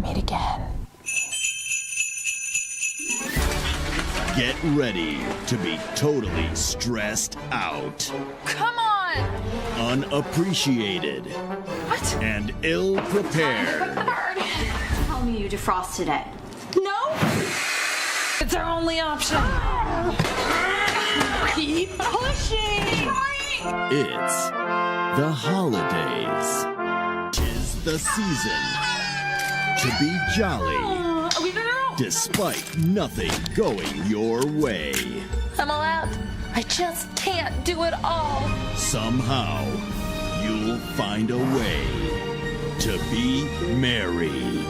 meet again. Get ready to be totally stressed out, Come on! unappreciated, What? and ill-prepared. Tell me you defrost today. No! It's our only option. Keep pushing! It's the holidays. 'Tis the season to be jolly, Okay, no. despite nothing going your way. I'm all out. I just can't do it all. Somehow, you'll find a way to be merry.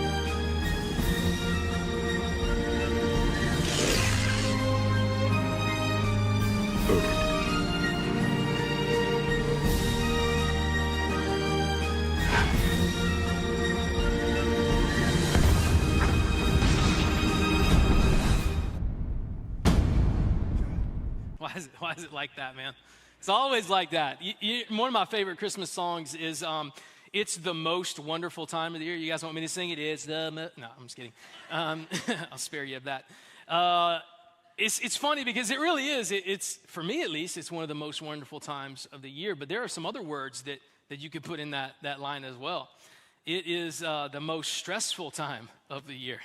Why is it like that, man? It's always like that. One of my favorite Christmas songs is "It's the Most Wonderful Time of the Year." You guys want me to sing it? It's the no, I'm just kidding. I'll spare you of that. It's funny because it really is. It's for me at least. It's one of the most wonderful times of the year. But there are some other words that you could put in that line as well. It is the most stressful time of the year.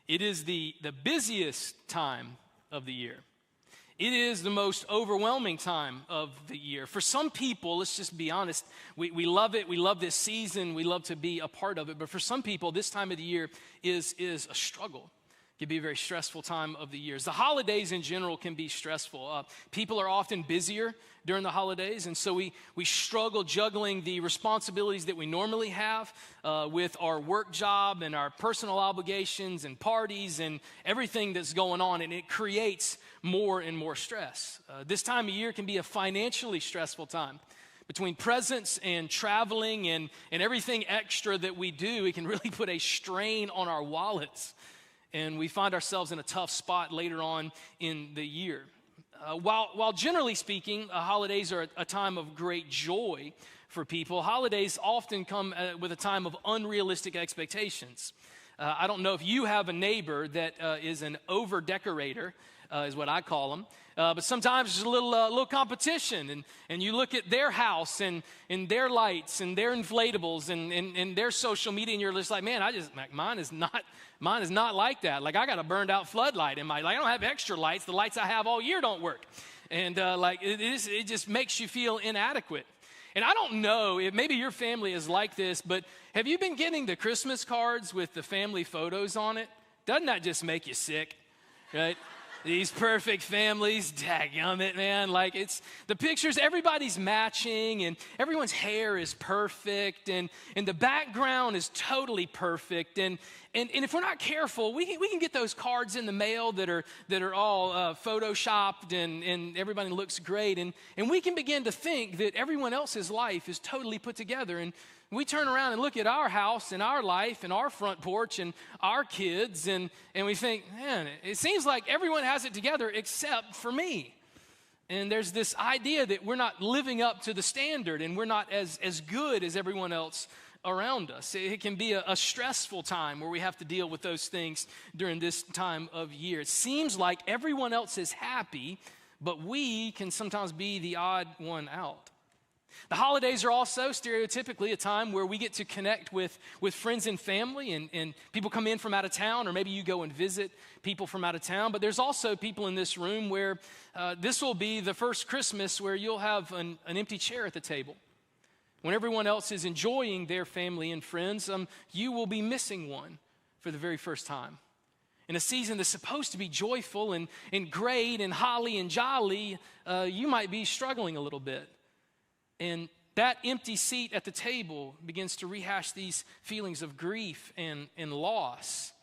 It is the busiest time of the year. It is the most overwhelming time of the year. For some people, let's just be honest, we love it. We love this season. We love to be a part of it. But for some people, this time of the year is a struggle. It can be a very stressful time of the year. The holidays in general can be stressful. People are often busier during the holidays, and so we struggle juggling the responsibilities that we normally have with our work job and our personal obligations and parties and everything that's going on, and it creates more and more stress. This time of year can be a financially stressful time. Between presents and traveling and everything extra that we do, it can really put a strain on our wallets. And we find ourselves in a tough spot later on in the year. While generally speaking, holidays are a time of great joy for people, holidays often come with a time of unrealistic expectations. I don't know if you have a neighbor that is an over-decorator, is what I call them. But sometimes there's a little competition, and you look at their house and their lights and their inflatables and their social media, and you're just like, man, mine is not like that. Like, I got a burned out floodlight in my, like, I don't have extra lights. The lights I have all year don't work, and it just makes you feel inadequate. And I don't know if maybe your family is like this, but have you been getting the Christmas cards with the family photos on it? Doesn't that just make you sick, right? These perfect families, dadgummit, man. Like, it's the pictures, everybody's matching, and everyone's hair is perfect, and the background is totally perfect. And if we're not careful, we can get those cards in the mail that are all photoshopped, and everybody looks great. And we can begin to think that everyone else's life is totally put together. And we turn around and look at our house and our life and our front porch and our kids, and we think, man, it seems like everyone has it together except for me. And there's this idea that we're not living up to the standard and we're not as good as everyone else around us. It can be a stressful time where we have to deal with those things during this time of year. It seems like everyone else is happy, but we can sometimes be the odd one out. The holidays are also stereotypically a time where we get to connect with friends and family, and people come in from out of town, or maybe you go and visit people from out of town. But there's also people in this room where this will be the first Christmas where you'll have an empty chair at the table. When everyone else is enjoying their family and friends, you will be missing one for the very first time. In a season that's supposed to be joyful and great and holly and jolly, you might be struggling a little bit. And that empty seat at the table begins to rehash these feelings of grief and loss.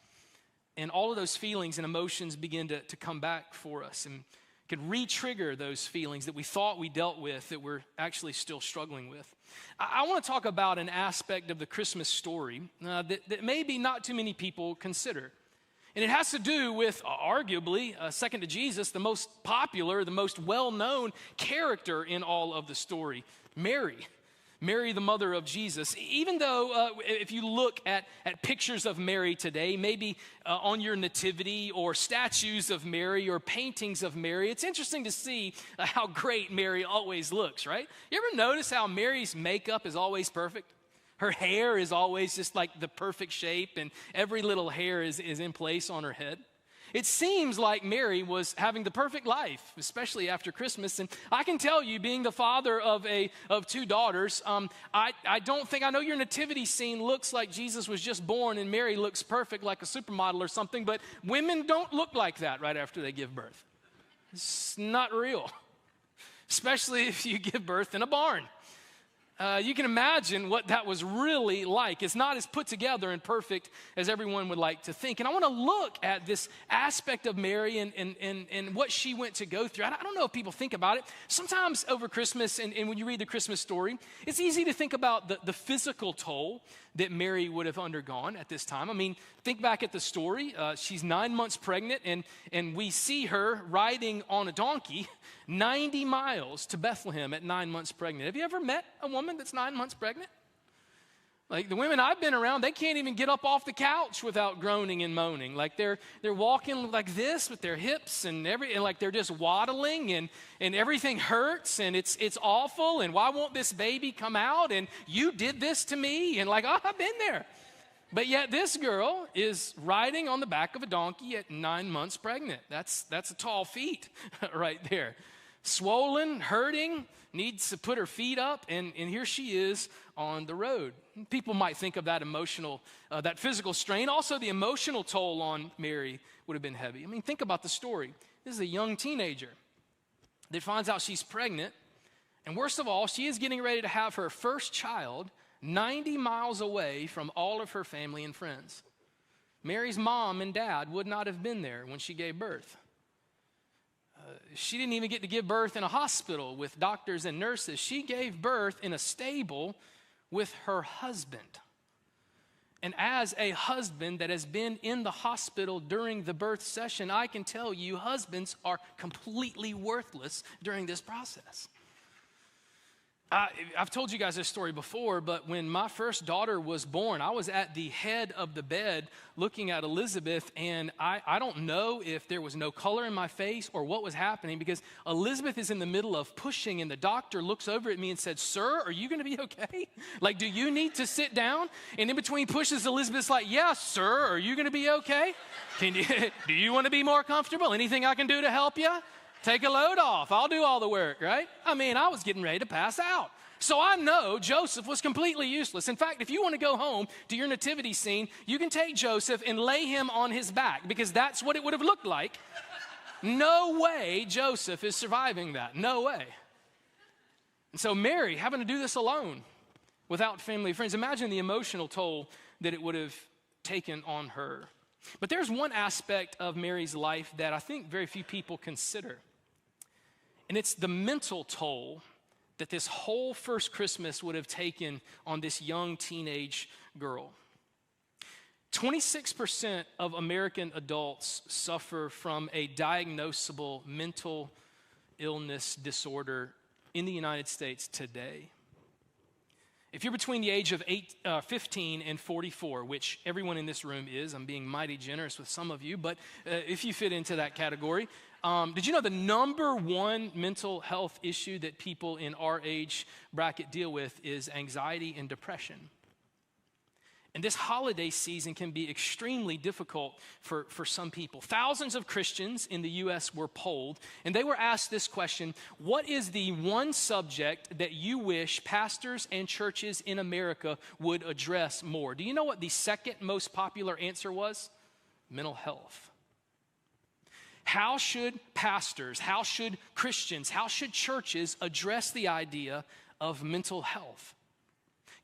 And all of those feelings and emotions begin to come back for us and can re-trigger those feelings that we thought we dealt with that we're actually still struggling with. I want to talk about an aspect of the Christmas story that maybe not too many people consider. And it has to do with, arguably, second to Jesus, the most popular, the most well-known character in all of the story, Mary. Mary, the mother of Jesus. Even though if you look at pictures of Mary today, maybe on your nativity or statues of Mary or paintings of Mary, it's interesting to see how great Mary always looks, right? You ever notice how Mary's makeup is always perfect? Her hair is always just like the perfect shape, and every little hair is in place on her head. It seems like Mary was having the perfect life, especially after Christmas. And I can tell you, being the father of two daughters, I know your nativity scene looks like Jesus was just born and Mary looks perfect like a supermodel or something, but women don't look like that right after they give birth. It's not real, especially if you give birth in a barn. You can imagine what that was really like. It's not as put together and perfect as everyone would like to think. And I want to look at this aspect of Mary and what she went to go through. I don't know if people think about it. Sometimes over Christmas, and when you read the Christmas story, it's easy to think about the physical toll that Mary would have undergone at this time. I mean, think back at the story. She's 9 months pregnant, and we see her riding on a donkey 90 miles to Bethlehem at 9 months pregnant. Have you ever met a woman that's 9 months pregnant? Like the women I've been around, they can't even get up off the couch without groaning and moaning. Like they're walking like this with their hips and like they're just waddling and everything hurts and it's awful, and why won't this baby come out, and you did this to me, and like, oh, I've been there. But yet this girl is riding on the back of a donkey at 9 months pregnant. That's a tall feat right there. Swollen, hurting, needs to put her feet up, and here she is on the road. People might think of that that physical strain. Also, the emotional toll on Mary would have been heavy. I mean, think about the story. This is a young teenager that finds out she's pregnant, and worst of all, she is getting ready to have her first child 90 miles away from all of her family and friends. Mary's mom and dad would not have been there when she gave birth. She didn't even get to give birth in a hospital with doctors and nurses. She gave birth in a stable with her husband. And as a husband that has been in the hospital during the birth session, I can tell you husbands are completely worthless during this process. I've told you guys this story before, but when my first daughter was born, I was at the head of the bed looking at Elizabeth, and I don't know if there was no color in my face or what was happening, because Elizabeth is in the middle of pushing, and the doctor looks over at me and said, "Sir, are you going to be okay? Like, do you need to sit down?" And in between pushes, Elizabeth's like, "Yeah, sir, are you going to be okay? Do you want to be more comfortable? Anything I can do to help you? Take a load off. I'll do all the work," right? I mean, I was getting ready to pass out. So I know Joseph was completely useless. In fact, if you want to go home to your nativity scene, you can take Joseph and lay him on his back, because that's what it would have looked like. No way Joseph is surviving that. No way. And so Mary having to do this alone without family and friends. Imagine the emotional toll that it would have taken on her. But there's one aspect of Mary's life that I think very few people consider. And it's the mental toll that this whole first Christmas would have taken on this young teenage girl. 26% of American adults suffer from a diagnosable mental illness disorder in the United States today. If you're between the age of 15 and 44, which everyone in this room is, I'm being mighty generous with some of you, but if you fit into that category, did you know the number one mental health issue that people in our age bracket deal with is anxiety and depression? And this holiday season can be extremely difficult for some people. Thousands of Christians in the U.S. were polled, and they were asked this question: what is the one subject that you wish pastors and churches in America would address more? Do you know what the second most popular answer was? Mental health. How should pastors, how should Christians, how should churches address the idea of mental health?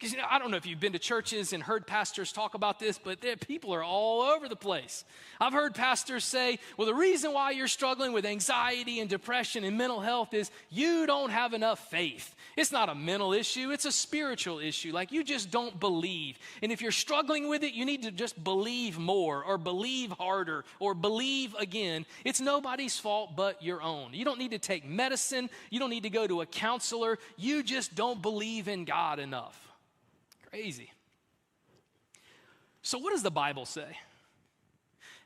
Because, I don't know if you've been to churches and heard pastors talk about this, but people are all over the place. I've heard pastors say, well, the reason why you're struggling with anxiety and depression and mental health is you don't have enough faith. It's not a mental issue, it's a spiritual issue. Like, you just don't believe. And if you're struggling with it, you need to just believe more or believe harder or believe again. It's nobody's fault but your own. You don't need to take medicine. You don't need to go to a counselor. You just don't believe in God enough. Crazy. So what does the Bible say?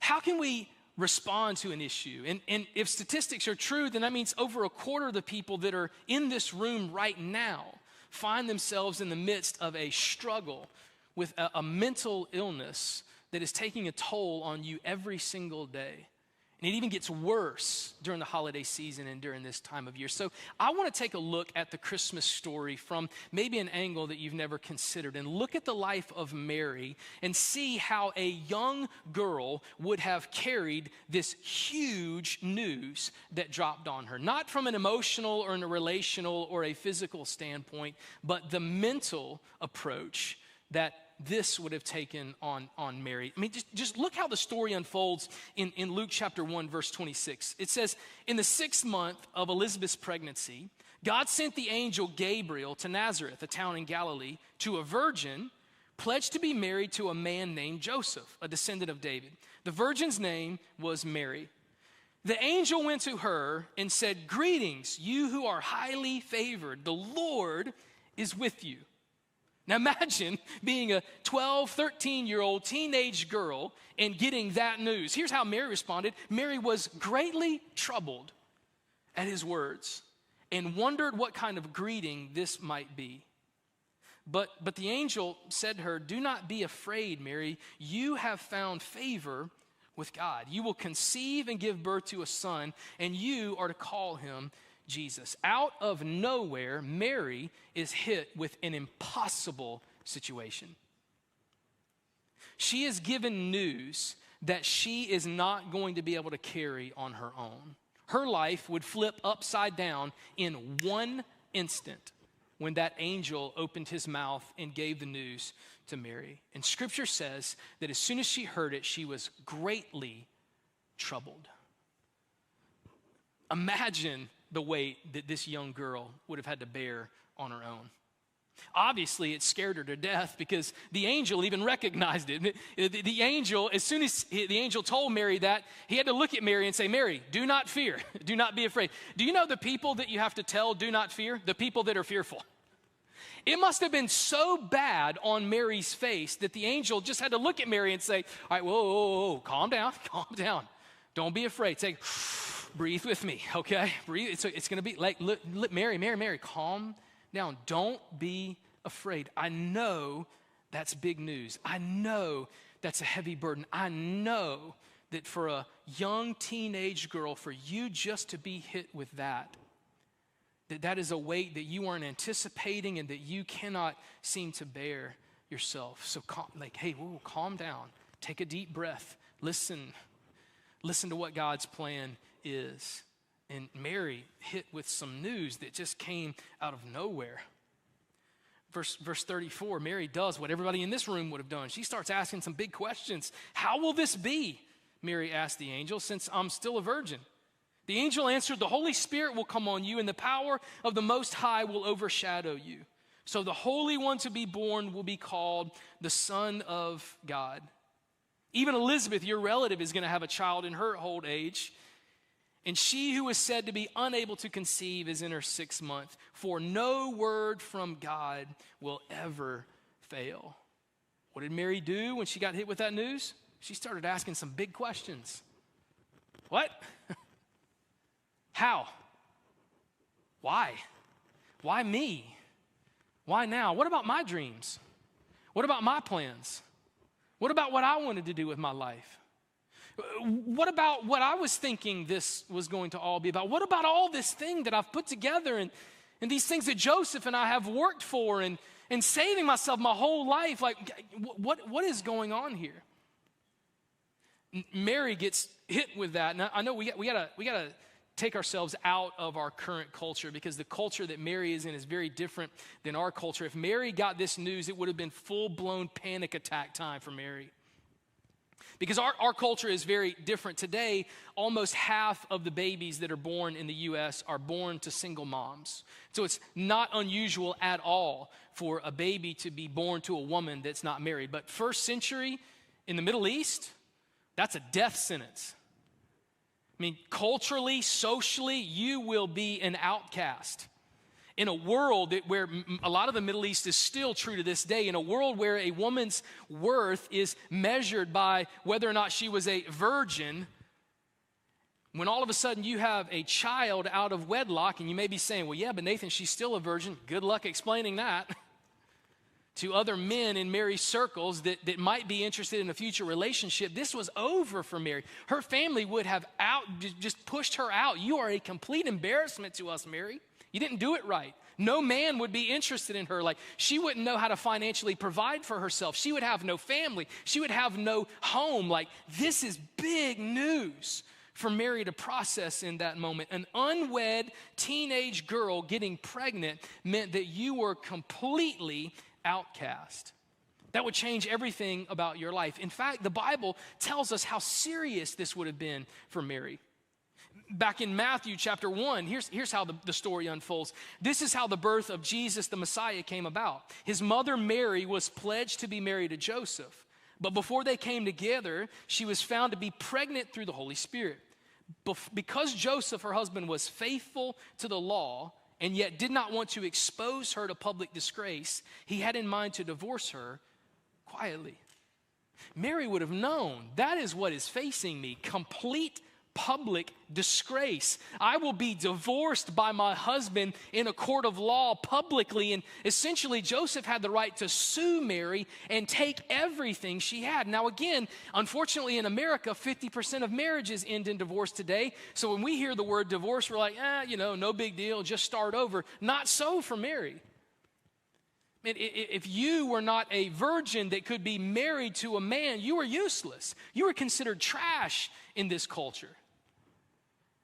How can we respond to an issue? And if statistics are true, then that means over a quarter of the people that are in this room right now find themselves in the midst of a struggle with a mental illness that is taking a toll on you every single day. And it even gets worse during the holiday season and during this time of year. So I want to take a look at the Christmas story from maybe an angle that you've never considered and look at the life of Mary and see how a young girl would have carried this huge news that dropped on her. Not from an emotional or a relational or a physical standpoint, but the mental approach that this would have taken on Mary. I mean, just look how the story unfolds in Luke chapter 1, verse 26. It says, in the 6th month of Elizabeth's pregnancy, God sent the angel Gabriel to Nazareth, a town in Galilee, to a virgin pledged to be married to a man named Joseph, a descendant of David. The virgin's name was Mary. The angel went to her and said, greetings, you who are highly favored. The Lord is with you. Now imagine being a 12, 13-year-old teenage girl and getting that news. Here's how Mary responded. Mary was greatly troubled at his words and wondered what kind of greeting this might be. But the angel said to her, do not be afraid, Mary. You have found favor with God. You will conceive and give birth to a son, and you are to call him Jesus. Out of nowhere, Mary is hit with an impossible situation. She is given news that she is not going to be able to carry on her own. Her life would flip upside down in one instant when that angel opened his mouth and gave the news to Mary. And Scripture says that as soon as she heard it, she was greatly troubled. Imagine the weight that this young girl would have had to bear on her own. Obviously, it scared her to death because the angel even recognized it. The angel, as soon as the angel told Mary that, he had to look at Mary and say, Mary, do not fear. Do not be afraid. Do you know the people that you have to tell do not fear? The people that are fearful. It must have been so bad on Mary's face that the angel just had to look at Mary and say, all right, whoa, calm down. Don't be afraid. Say, breathe with me, okay? Breathe. It's going to be like, look, Mary, calm down. Don't be afraid. I know that's big news. I know that's a heavy burden. I know that for a young teenage girl, for you just to be hit with that is a weight that you aren't anticipating and that you cannot seem to bear yourself. So, calm down. Take a deep breath. Listen to what God's plan is. And Mary hit with some news that just came out of nowhere. Verse 34, Mary does what everybody in this room would have done. She starts asking some big questions. How will this be? Mary asked the angel, since I'm still a virgin. The angel answered, the Holy Spirit will come on you and the power of the Most High will overshadow you. So the Holy One to be born will be called the Son of God. Even Elizabeth, your relative, is going to have a child in her old age. And she who is said to be unable to conceive is in her 6th month. For no word from God will ever fail. What did Mary do when she got hit with that news? She started asking some big questions. What? How? Why? Why me? Why now? What about my dreams? What about my plans? What about what I wanted to do with my life? What about what I was thinking this was going to all be about? What about all this thing that I've put together and these things that Joseph and I have worked for and saving myself my whole life? Like, what is going on here? Mary gets hit with that. Now, I know we gotta take ourselves out of our current culture, because the culture that Mary is in is very different than our culture. If Mary got this news, it would have been full-blown panic attack time for Mary. Because our culture is very different. Today, almost half of the babies that are born in the U.S. are born to single moms. So it's not unusual at all for a baby to be born to a woman that's not married. But first century in the Middle East, that's a death sentence. I mean, culturally, socially, you will be an outcast. In a world where a lot of the Middle East is still true to this day, in a world where a woman's worth is measured by whether or not she was a virgin, when all of a sudden you have a child out of wedlock, and you may be saying, well, yeah, but Nathan, she's still a virgin. Good luck explaining that to other men in Mary's circles that might be interested in a future relationship. This was over for Mary. Her family would have just pushed her out. You are a complete embarrassment to us, Mary. You didn't do it right. No man would be interested in her. Like, she wouldn't know how to financially provide for herself. She would have no family. She would have no home. Like, this is big news for Mary to process in that moment. An unwed teenage girl getting pregnant meant that you were completely outcast. That would change everything about your life. In fact, the Bible tells us how serious this would have been for Mary. Back in Matthew chapter 1, here's how the story unfolds. This is how the birth of Jesus the Messiah came about. His mother Mary was pledged to be married to Joseph. But before they came together, she was found to be pregnant through the Holy Spirit. Because Joseph, her husband, was faithful to the law and yet did not want to expose her to public disgrace, he had in mind to divorce her quietly. Mary would have known that is what is facing me, complete public disgrace. I will be divorced by my husband in a court of law publicly. And essentially, Joseph had the right to sue Mary and take everything she had. Now, again, unfortunately in America, 50% of marriages end in divorce today. So when we hear the word divorce, we're like, no big deal, just start over. Not so for Mary. If you were not a virgin that could be married to a man, you were useless. You were considered trash in this culture.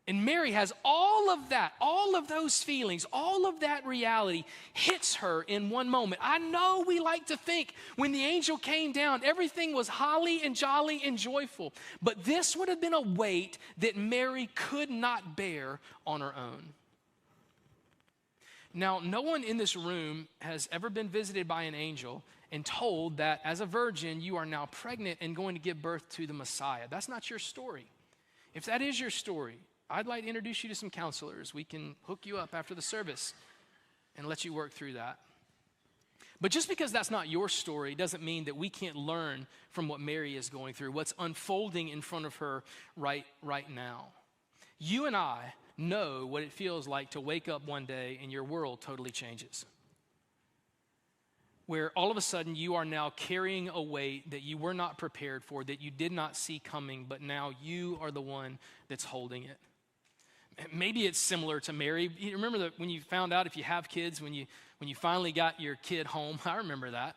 And Mary has all of that, all of those feelings, all of that reality hits her in one moment. I know we like to think when the angel came down, everything was holly and jolly and joyful. But this would have been a weight that Mary could not bear on her own. Now, no one in this room has ever been visited by an angel and told that as a virgin, you are now pregnant and going to give birth to the Messiah. That's not your story. If that is your story, I'd like to introduce you to some counselors. We can hook you up after the service and let you work through that. But just because that's not your story doesn't mean that we can't learn from what Mary is going through, what's unfolding in front of her right now. You and I know what it feels like to wake up one day and your world totally changes. Where all of a sudden you are now carrying a weight that you were not prepared for, that you did not see coming, but now you are the one that's holding it. Maybe it's similar to Mary. You remember that when you found out, if you have kids, when you finally got your kid home? I remember that.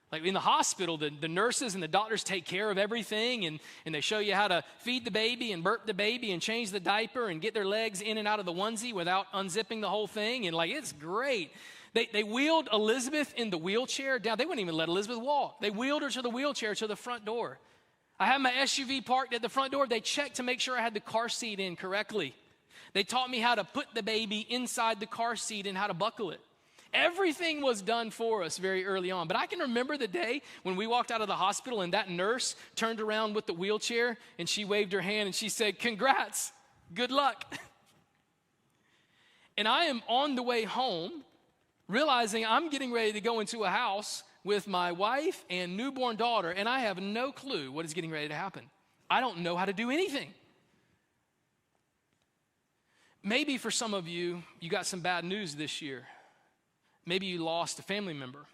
Like in the hospital, the nurses and the doctors take care of everything, and they show you how to feed the baby and burp the baby and change the diaper and get their legs in and out of the onesie without unzipping the whole thing. And like, it's great. They wheeled Elizabeth in the wheelchair down. They wouldn't even let Elizabeth walk. They wheeled her to the wheelchair to the front door. I had my SUV parked at the front door. They checked to make sure I had the car seat in correctly. They taught me how to put the baby inside the car seat and how to buckle it. Everything was done for us very early on. But I can remember the day when we walked out of the hospital and that nurse turned around with the wheelchair and she waved her hand and she said, "Congrats, good luck." And I am on the way home realizing I'm getting ready to go into a house with my wife and newborn daughter, and I have no clue what is getting ready to happen. I don't know how to do anything. Maybe for some of you, you got some bad news this year. Maybe you lost a family member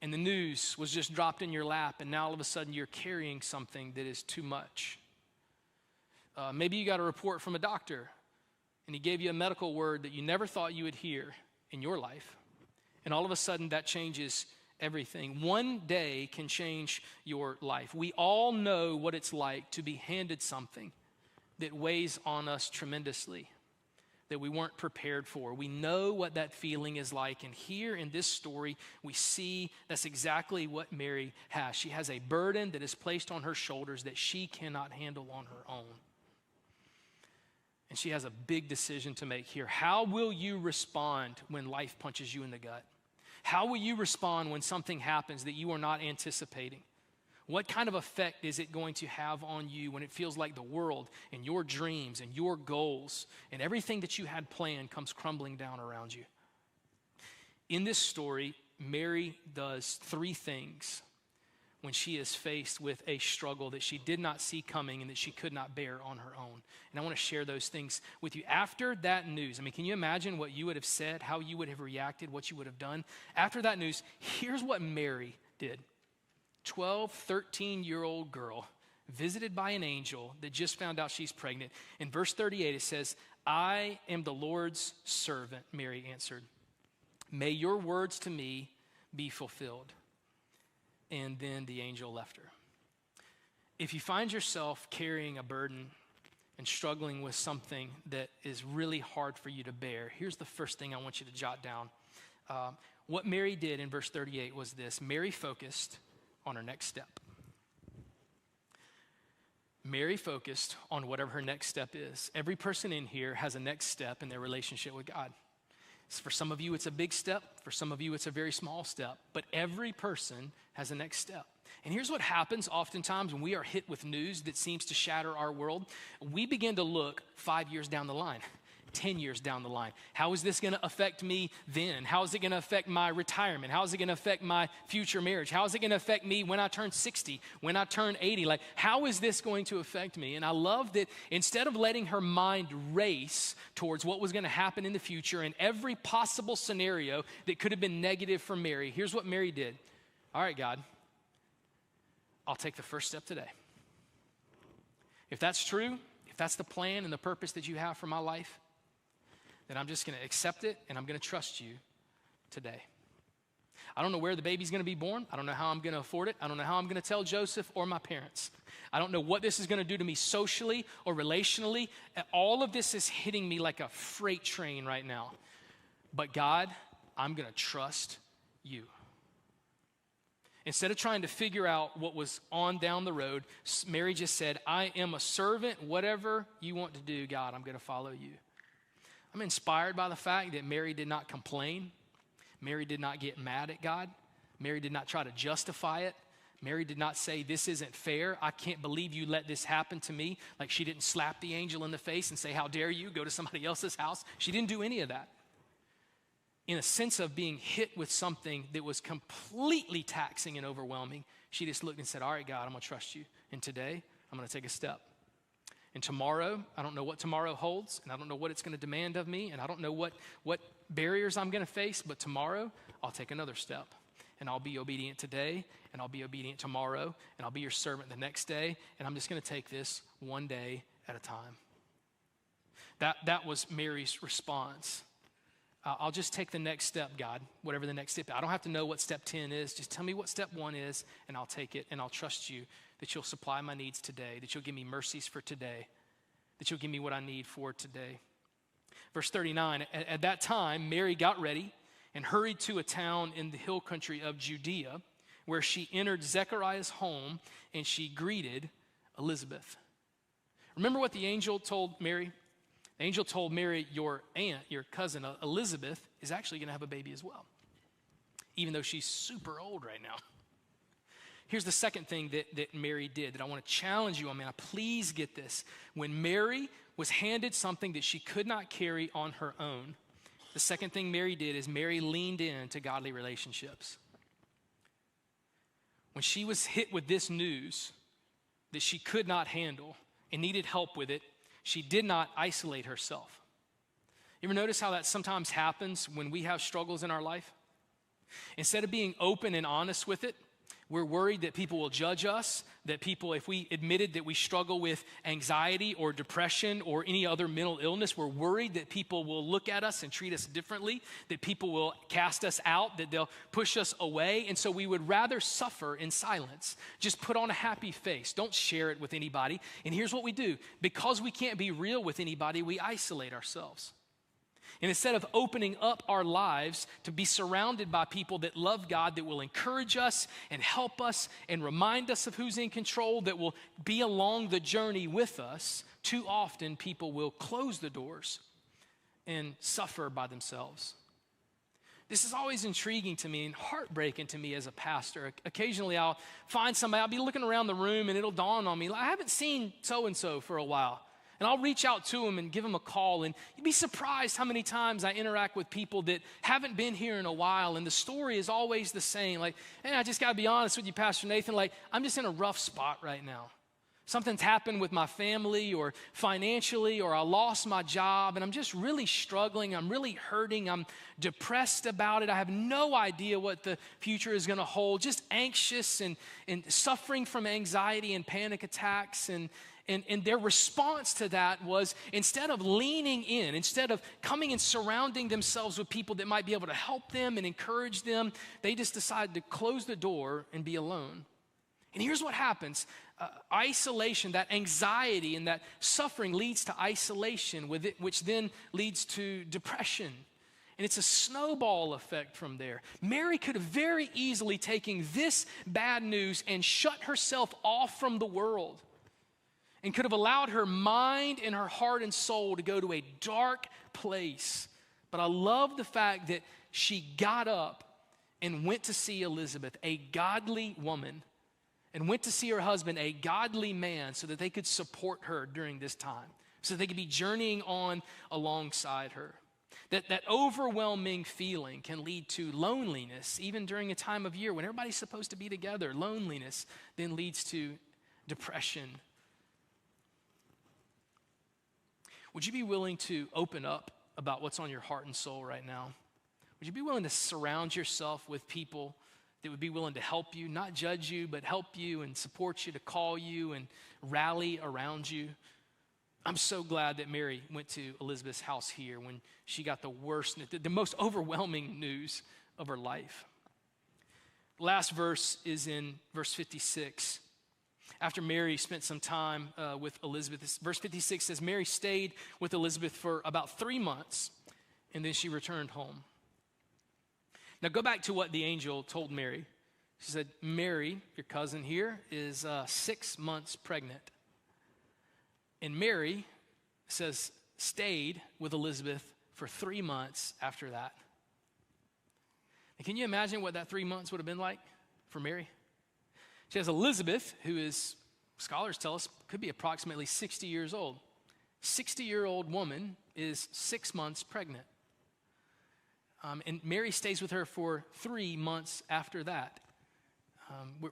and the news was just dropped in your lap, and now all of a sudden you're carrying something that is too much. Maybe you got a report from a doctor and he gave you a medical word that you never thought you would hear in your life, and all of a sudden that changes everything. One day can change your life. We all know what it's like to be handed something that weighs on us tremendously, that we weren't prepared for. We know what that feeling is like. And here in this story, we see that's exactly what Mary has. She has a burden that is placed on her shoulders that she cannot handle on her own. And she has a big decision to make here. How will you respond when life punches you in the gut? How will you respond when something happens that you are not anticipating? What kind of effect is it going to have on you when it feels like the world and your dreams and your goals and everything that you had planned comes crumbling down around you? In this story, Mary does three things when she is faced with a struggle that she did not see coming and that she could not bear on her own. And I want to share those things with you. After that news, I mean, can you imagine what you would have said, how you would have reacted, what you would have done? After that news, here's what Mary did. 12, 13-year-old girl visited by an angel that just found out she's pregnant. In verse 38, it says, "I am the Lord's servant," Mary answered. "May your words to me be fulfilled." And then the angel left her. If you find yourself carrying a burden and struggling with something that is really hard for you to bear, here's the first thing I want you to jot down. What Mary did in verse 38 was this. Mary focused on her next step. Mary focused on whatever her next step is. Every person in here has a next step in their relationship with God. For some of you, it's a big step. For some of you, it's a very small step. But every person has a next step. And here's what happens oftentimes when we are hit with news that seems to shatter our world. We begin to look 5 years down the line, 10 years down the line. How is this going to affect me then? How is it going to affect my retirement? How is it going to affect my future marriage? How is it going to affect me when I turn 60, when I turn 80? Like, how is this going to affect me? And I love that instead of letting her mind race towards what was going to happen in the future and every possible scenario that could have been negative for Mary, here's what Mary did. All right, God, I'll take the first step today. If that's true, if that's the plan and the purpose that you have for my life, then I'm just going to accept it and I'm going to trust you today. I don't know where the baby's going to be born. I don't know how I'm going to afford it. I don't know how I'm going to tell Joseph or my parents. I don't know what this is going to do to me socially or relationally. All of this is hitting me like a freight train right now. But God, I'm going to trust you. Instead of trying to figure out what was on down the road, Mary just said, I am a servant. Whatever you want to do, God, I'm going to follow you. I'm inspired by the fact that Mary did not complain. Mary did not get mad at God. Mary did not try to justify it. Mary did not say, this isn't fair. I can't believe you let this happen to me. Like she didn't slap the angel in the face and say, how dare you go to somebody else's house. She didn't do any of that. In a sense of being hit with something that was completely taxing and overwhelming, she just looked and said, all right, God, I'm going to trust you. And today, I'm going to take a step. And tomorrow, I don't know what tomorrow holds, and I don't know what it's going to demand of me, and I don't know what barriers I'm going to face, but tomorrow, I'll take another step. And I'll be obedient today, and I'll be obedient tomorrow, and I'll be your servant the next day, and I'm just going to take this one day at a time. That was Mary's response. I'll just take the next step, God, whatever the next step. I don't have to know what step 10 is. Just tell me what step 1 is, and I'll take it, and I'll trust you that you'll supply my needs today, that you'll give me mercies for today, that you'll give me what I need for today. Verse 39, at that time, Mary got ready and hurried to a town in the hill country of Judea, where she entered Zechariah's home, and she greeted Elizabeth. Remember what the angel told Mary? The angel told Mary, your aunt, your cousin Elizabeth, is actually going to have a baby as well, even though she's super old right now. Here's the second thing that Mary did that I want to challenge you on, man. Please get this. When Mary was handed something that she could not carry on her own, the second thing Mary did is Mary leaned into godly relationships. When she was hit with this news that she could not handle and needed help with it, she did not isolate herself. You ever notice how that sometimes happens when we have struggles in our life? Instead of being open and honest with it, We're worried that people will judge us, that people, if we admitted that we struggle with anxiety or depression or any other mental illness, we're worried that people will look at us and treat us differently, that people will cast us out, that they'll push us away. And so we would rather suffer in silence. Just put on a happy face. Don't share it with anybody. And here's what we do. Because we can't be real with anybody, we isolate ourselves. And instead of opening up our lives to be surrounded by people that love God, that will encourage us and help us and remind us of who's in control, that will be along the journey with us, too often people will close the doors and suffer by themselves. This is always intriguing to me and heartbreaking to me as a pastor. Occasionally I'll find somebody, I'll be looking around the room and it'll dawn on me, I haven't seen so-and-so for a while. And I'll reach out to them and give them a call. And you'd be surprised how many times I interact with people that haven't been here in a while. And the story is always the same. Like, hey, I just got to be honest with you, Pastor Nathan. Like, I'm just in a rough spot right now. Something's happened with my family or financially, or I lost my job. And I'm just really struggling. I'm really hurting. I'm depressed about it. I have no idea what the future is going to hold. Just anxious and suffering from anxiety and panic attacks. And their response to that was, instead of leaning in, instead of coming and surrounding themselves with people that might be able to help them and encourage them, they just decided to close the door and be alone. And here's what happens. Isolation, that anxiety and that suffering leads to isolation, which then leads to depression. And it's a snowball effect from there. Mary could have very easily taken this bad news and shut herself off from the world, and could have allowed her mind and her heart and soul to go to a dark place. But I love the fact that she got up and went to see Elizabeth, a godly woman, and went to see her husband, a godly man, so that they could support her during this time, so they could be journeying on alongside her. That overwhelming feeling can lead to loneliness, even during a time of year when everybody's supposed to be together. Loneliness then leads to depression. Would you be willing to open up about what's on your heart and soul right now? Would you be willing to surround yourself with people that would be willing to help you, not judge you, but help you and support you, to call you and rally around you? I'm so glad that Mary went to Elizabeth's house here when she got the most overwhelming news of her life. Last verse is in verse 56. After Mary spent some time with Elizabeth, verse 56 says, Mary stayed with Elizabeth for about 3 months, and then she returned home. Now go back to what the angel told Mary. She said, Mary, your cousin here, is 6 months pregnant. And Mary says, stayed with Elizabeth for 3 months after that. And can you imagine what that 3 months would have been like for Mary? She has Elizabeth, who is, scholars tell us, could be approximately 60 years old. 60-year-old woman is 6 months pregnant. And Mary stays with her for 3 months after that.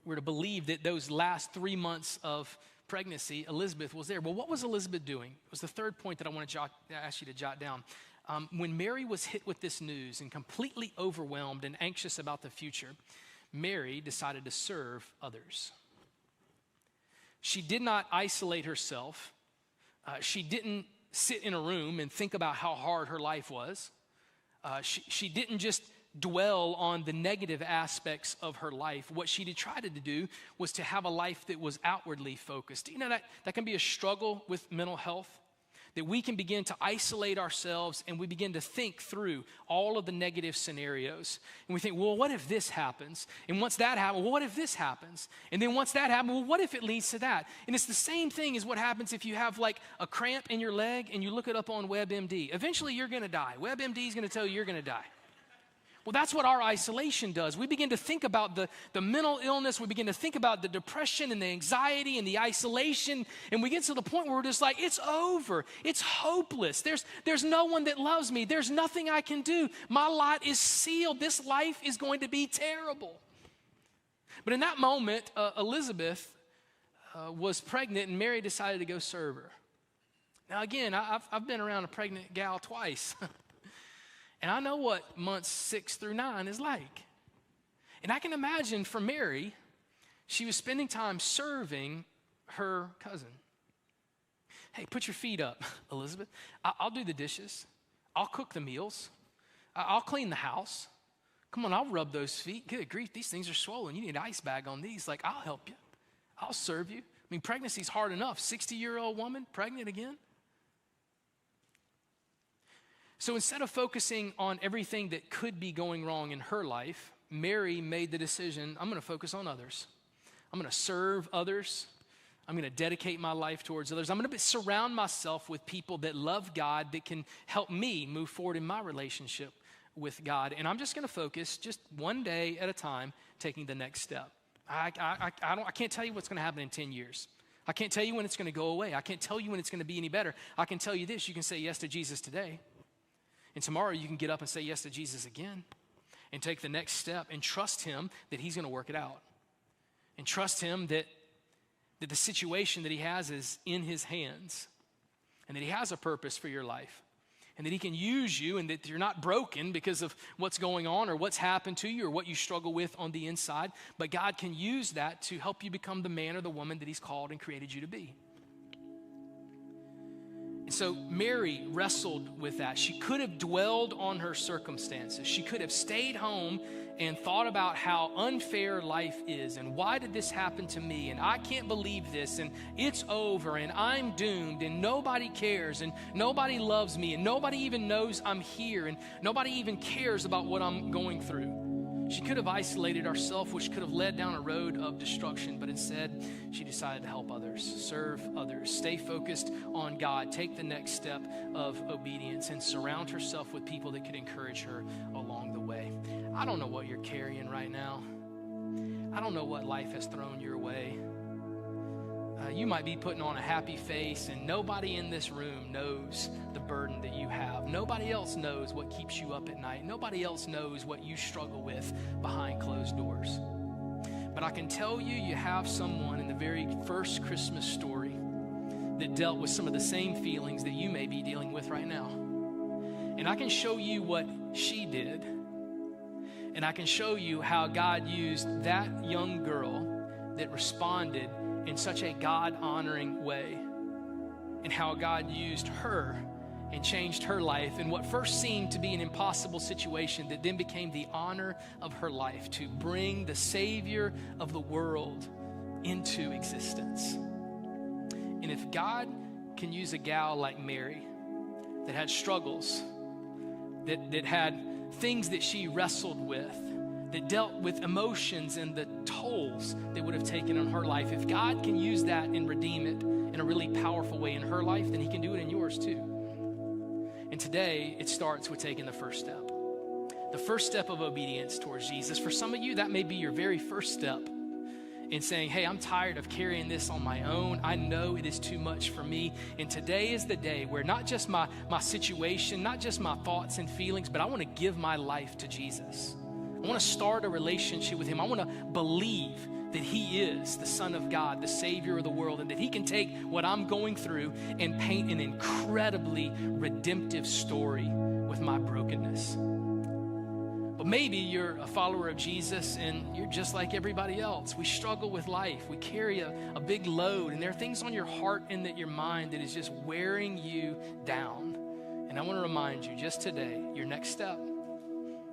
We're to believe that those last 3 months of pregnancy, Elizabeth was there. Well, what was Elizabeth doing? It was the third point that I want to ask you to jot down. When Mary was hit with this news and completely overwhelmed and anxious about the future, Mary decided to serve others. She did not isolate herself. She didn't sit in a room and think about how hard her life was. She didn't just dwell on the negative aspects of her life. What she tried to do was to have a life that was outwardly focused. You know, that can be a struggle with mental health, that we can begin to isolate ourselves and we begin to think through all of the negative scenarios. And we think, well, what if this happens? And once that happens, well, what if this happens? And then once that happens, well, what if it leads to that? And it's the same thing as what happens if you have like a cramp in your leg and you look it up on WebMD. Eventually you're going to die. WebMD is going to tell you you're going to die. Well, that's what our isolation does. We begin to think about the mental illness. We begin to think about the depression and the anxiety and the isolation. And we get to the point where we're just like, it's over. It's hopeless. There's no one that loves me. There's nothing I can do. My lot is sealed. This life is going to be terrible. But in that moment, Elizabeth was pregnant and Mary decided to go serve her. Now, again, I've been around a pregnant gal twice. And I know what months 6 through 9 is like. And I can imagine for Mary, she was spending time serving her cousin. Hey, put your feet up, Elizabeth. I'll do the dishes. I'll cook the meals. I'll clean the house. Come on, I'll rub those feet. Good grief, these things are swollen. You need an ice bag on these. Like, I'll help you. I'll serve you. I mean, pregnancy's hard enough. 60-year-old woman, pregnant again. So instead of focusing on everything that could be going wrong in her life, Mary made the decision, I'm going to focus on others. I'm going to serve others. I'm going to dedicate my life towards others. I'm going to surround myself with people that love God, that can help me move forward in my relationship with God. And I'm just going to focus just one day at a time, taking the next step. I can't tell you what's going to happen in 10 years. I can't tell you when it's going to go away. I can't tell you when it's going to be any better. I can tell you this, you can say yes to Jesus today. And tomorrow you can get up and say yes to Jesus again and take the next step and trust him that he's going to work it out. And trust him that the situation that he has is in his hands and that he has a purpose for your life and that he can use you and that you're not broken because of what's going on or what's happened to you or what you struggle with on the inside, but God can use that to help you become the man or the woman that he's called and created you to be. And so Mary wrestled with that. She could have dwelled on her circumstances. She could have stayed home and thought about how unfair life is and why did this happen to me and I can't believe this and it's over and I'm doomed and nobody cares and nobody loves me and nobody even knows I'm here and nobody even cares about what I'm going through. She could have isolated herself, which could have led down a road of destruction, but instead she decided to help others, serve others, stay focused on God, take the next step of obedience, and surround herself with people that could encourage her along the way. I don't know what you're carrying right now. I don't know what life has thrown your way. You might be putting on a happy face, and nobody in this room knows the burden that you have. Nobody else knows what keeps you up at night. Nobody else knows what you struggle with behind closed doors. But I can tell you, you have someone in the very first Christmas story that dealt with some of the same feelings that you may be dealing with right now. And I can show you what she did. And I can show you how God used that young girl that responded in such a God-honoring way, and how God used her and changed her life in what first seemed to be an impossible situation that then became the honor of her life to bring the Savior of the world into existence. And if God can use a gal like Mary that had struggles, that had things that she wrestled with, that dealt with emotions and the tolls that would have taken on her life. If God can use that and redeem it in a really powerful way in her life, then he can do it in yours too. And today, it starts with taking the first step. The first step of obedience towards Jesus. For some of you, that may be your very first step in saying, hey, I'm tired of carrying this on my own. I know it is too much for me. And today is the day where not just my situation, not just my thoughts and feelings, but I want to give my life to Jesus. I want to start a relationship with him. I want to believe that he is the Son of God, the Savior of the world, and that he can take what I'm going through and paint an incredibly redemptive story with my brokenness. But maybe you're a follower of Jesus and you're just like everybody else. We struggle with life. We carry a big load, and there are things on your heart and your mind that is just wearing you down. And I want to remind you just today, your next step.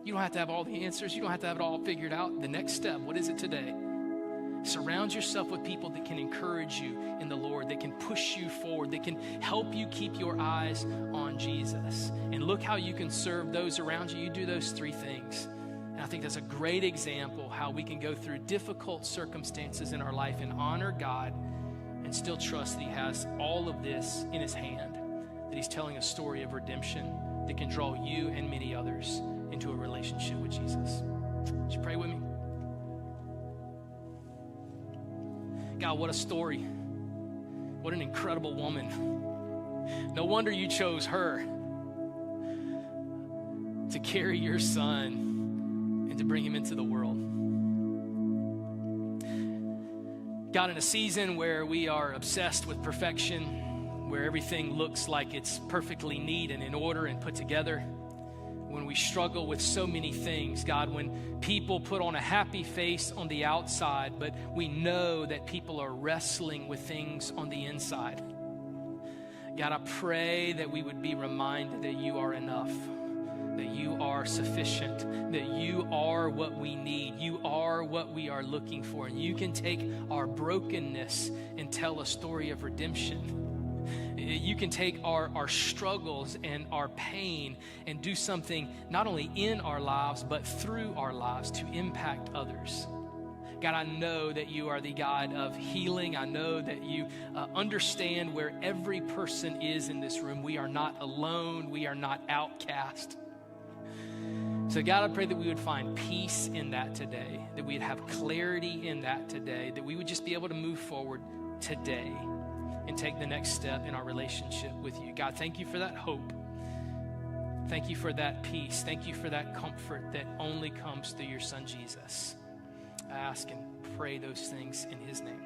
You don't have to have all the answers. You don't have to have it all figured out. The next step, what is it today? Surround yourself with people that can encourage you in the Lord, that can push you forward, that can help you keep your eyes on Jesus. And look how you can serve those around you. You do those three things. And I think that's a great example how we can go through difficult circumstances in our life and honor God and still trust that he has all of this in his hand, that he's telling a story of redemption that can draw you and many others into a relationship with Jesus. Would you pray with me? God, what a story. What an incredible woman. No wonder you chose her to carry your son and to bring him into the world. God, in a season where we are obsessed with perfection, where everything looks like it's perfectly neat and in order and put together, when we struggle with so many things, God, when people put on a happy face on the outside, but we know that people are wrestling with things on the inside. God, I pray that we would be reminded that you are enough, that you are sufficient, that you are what we need, you are what we are looking for, and you can take our brokenness and tell a story of redemption. You can take our struggles and our pain and do something not only in our lives, but through our lives to impact others. God, I know that you are the God of healing. I know that you understand where every person is in this room. We are not alone. We are not outcast. So God, I pray that we would find peace in that today, that we'd have clarity in that today, that we would just be able to move forward today and take the next step in our relationship with you. God, thank you for that hope. Thank you for that peace. Thank you for that comfort that only comes through your son, Jesus. I ask and pray those things in his name.